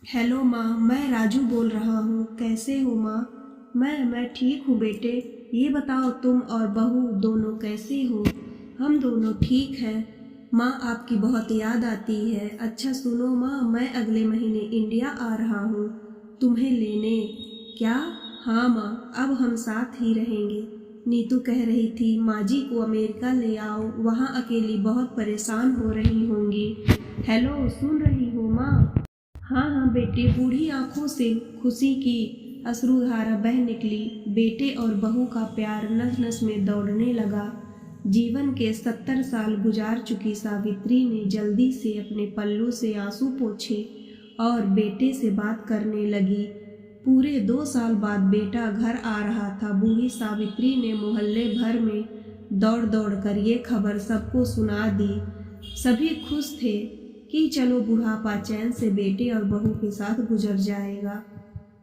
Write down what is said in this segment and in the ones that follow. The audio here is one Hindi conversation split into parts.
हेलो माँ, मैं राजू बोल रहा हूँ। कैसे हो माँ? मैं ठीक हूँ बेटे। ये बताओ तुम और बहू दोनों कैसे हो? हम दोनों ठीक हैं। माँ, आपकी बहुत याद आती है। अच्छा सुनो माँ, मैं अगले महीने इंडिया आ रहा हूँ तुम्हें लेने। क्या? हाँ माँ, अब हम साथ ही रहेंगे। नीतू कह रही थी माँ जी को अमेरिका ले आओ, वहाँ अकेली बहुत परेशान हो रही होंगी। हेलो, सुन रही हो माँ? हाँ हाँ बेटे। बूढ़ी आंखों से खुशी की अश्रुधारा बह निकली। बेटे और बहू का प्यार नस नस में दौड़ने लगा। जीवन के 70 साल गुजार चुकी सावित्री ने जल्दी से अपने पल्लू से आंसू पोंछे और बेटे से बात करने लगी। पूरे 2 साल बाद बेटा घर आ रहा था। बूढ़ी सावित्री ने मोहल्ले भर में दौड़ दौड़ कर ये खबर सबको सुना दी। सभी खुश थे कि चलो बुढ़ापा चैन से बेटे और बहू के साथ गुजर जाएगा।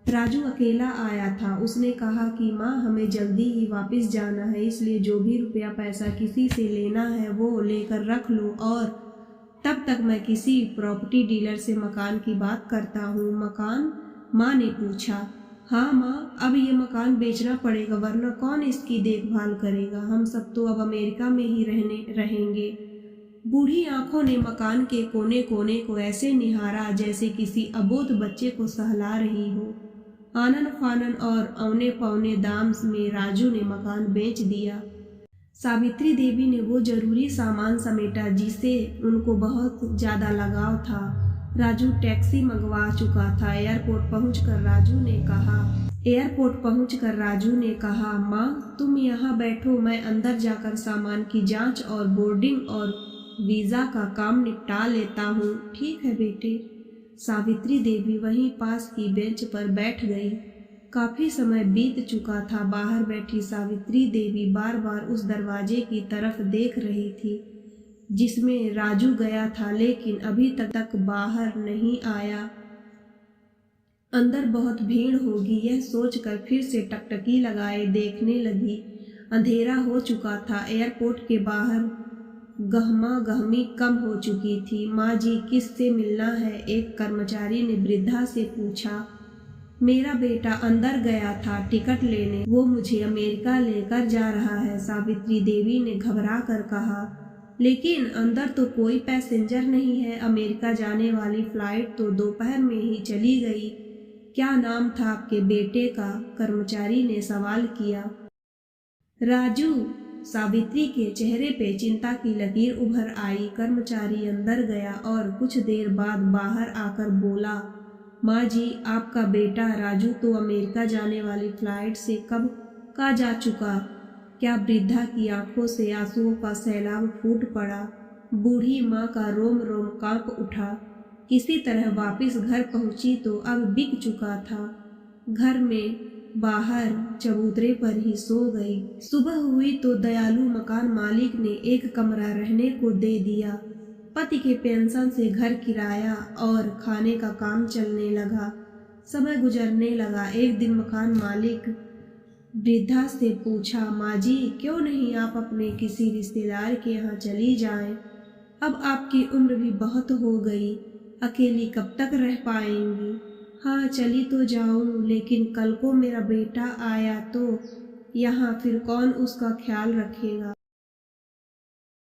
राजू अकेला आया था। उसने कहा कि माँ, हमें जल्दी ही वापस जाना है, इसलिए जो भी रुपया पैसा किसी से लेना है वो लेकर रख लो, और तब तक मैं किसी प्रॉपर्टी डीलर से मकान की बात करता हूँ। मकान? माँ ने पूछा। हाँ माँ, अब ये मकान बेचना पड़ेगा, वरना कौन इसकी देखभाल करेगा? हम सब तो अब अमेरिका में ही रहेंगे। बूढ़ी आंखों ने मकान के कोने कोने को ऐसे निहारा जैसे किसी अबोध बच्चे को सहला रही हो। आनन फानन और औने पौने दाम में राजू ने मकान बेच दिया। सावित्री देवी ने वो जरूरी सामान समेटा जिसे उनको बहुत ज्यादा लगाव था। राजू टैक्सी मंगवा चुका था। एयरपोर्ट पहुंचकर राजू ने कहा, माँ तुम यहाँ बैठो, मैं अंदर जाकर सामान की जांच और बोर्डिंग और वीजा का काम निपटा लेता हूँ। ठीक है बेटे। सावित्री देवी वहीं पास की बेंच पर बैठ गई। काफी समय बीत चुका था। बाहर बैठी सावित्री देवी बार बार उस दरवाजे की तरफ देख रही थी जिसमें राजू गया था, लेकिन अभी तक बाहर नहीं आया। अंदर बहुत भीड़ होगी, यह सोचकर फिर से टकटकी लगाए देखने लगी। अंधेरा हो चुका था। एयरपोर्ट के बाहर गहमा गहमी कम हो चुकी थी। माँ जी, किससे मिलना है? एक कर्मचारी ने वृद्धा से पूछा। मेरा बेटा अंदर गया था टिकट लेने, वो मुझे अमेरिका लेकर जा रहा है, सावित्री देवी ने घबरा कर कहा। लेकिन अंदर तो कोई पैसेंजर नहीं है। अमेरिका जाने वाली फ्लाइट तो दोपहर में ही चली गई। क्या नाम था आपके बेटे का? कर्मचारी ने सवाल किया। राजू। सावित्री के चेहरे पे चिंता की लकीर उभर आई। कर्मचारी अंदर गया और कुछ देर बाद बाहर आकर बोला, माँ जी, आपका बेटा राजू तो अमेरिका जाने वाली फ्लाइट से कब का जा चुका। क्या? वृद्धा की आंखों से आंसुओं का सैलाब फूट पड़ा। बूढ़ी माँ का रोम रोम कांप उठा। किसी तरह वापस घर पहुंची तो अब बिक चुका था। घर में बाहर चबूतरे पर ही सो गई। सुबह हुई तो दयालु मकान मालिक ने एक कमरा रहने को दे दिया। पति के पेंशन से घर किराया और खाने का काम चलने लगा। समय गुजरने लगा। एक दिन मकान मालिक वृद्धा से पूछा, माँ जी, क्यों नहीं आप अपने किसी रिश्तेदार के यहाँ चली जाएं? अब आपकी उम्र भी बहुत हो गई, अकेली कब तक रह पाएंगी? हाँ, चली तो जाऊं, लेकिन कल को मेरा बेटा आया तो यहाँ फिर कौन उसका ख्याल रखेगा?